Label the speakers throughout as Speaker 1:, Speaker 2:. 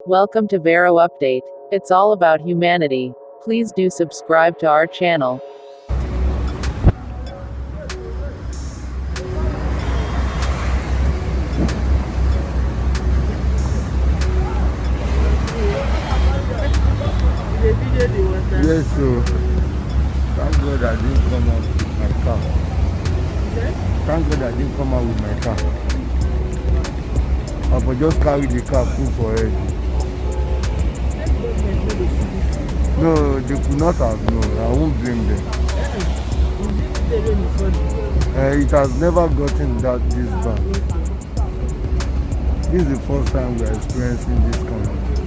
Speaker 1: Welcome to Vero Update. It's all about humanity. Please do subscribe to our channel.
Speaker 2: Yes, so thank God I didn't come out with my car. Thank God I didn't come out with my car. I could just carry the car full for it. No, they could not have. No, I won't blame them. It has never gotten this bad. This is the first time we are experiencing this kind of thing.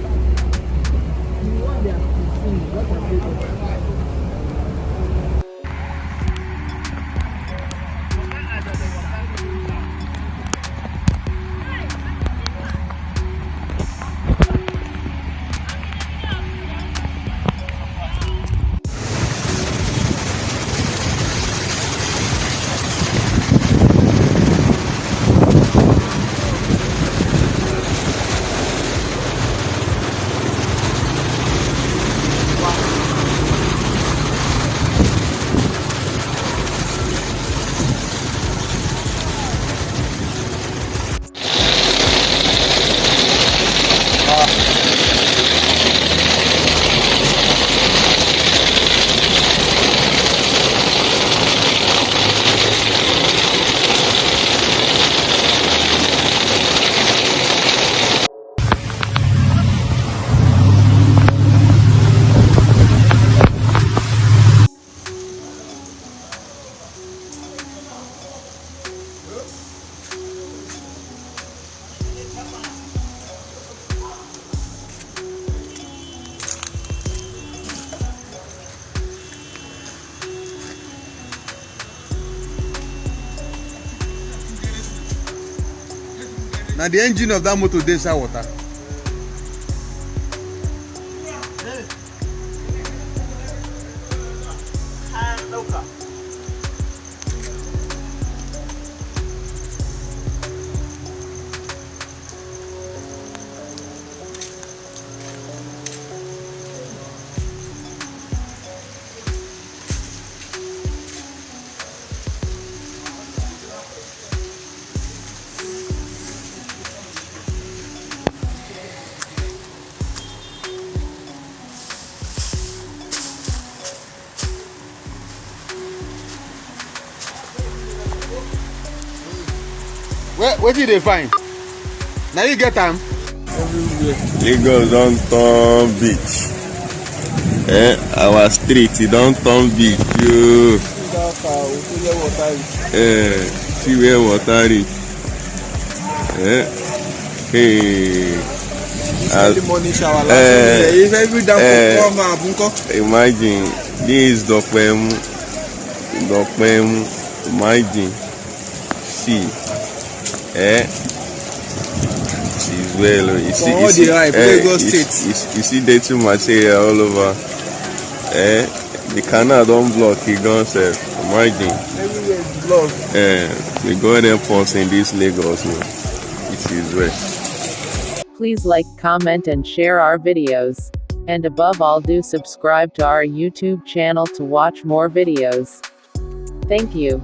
Speaker 3: Now the engine of that motor dey inside water. Where did they find? Now you get time.
Speaker 4: Lagos don turn beach. Our street don turn beach. Yo. See where water reach. Hey. Imagine this is Dopemu. Imagine. See. She's well. You see dating material all over. The canal don't block. He gone said, imagine.
Speaker 3: Everywhere is blocked.
Speaker 4: We go there once in this Lagos. It is well.
Speaker 1: Please like, comment and share our videos. And above all, do subscribe to our YouTube channel to watch more videos. Thank you.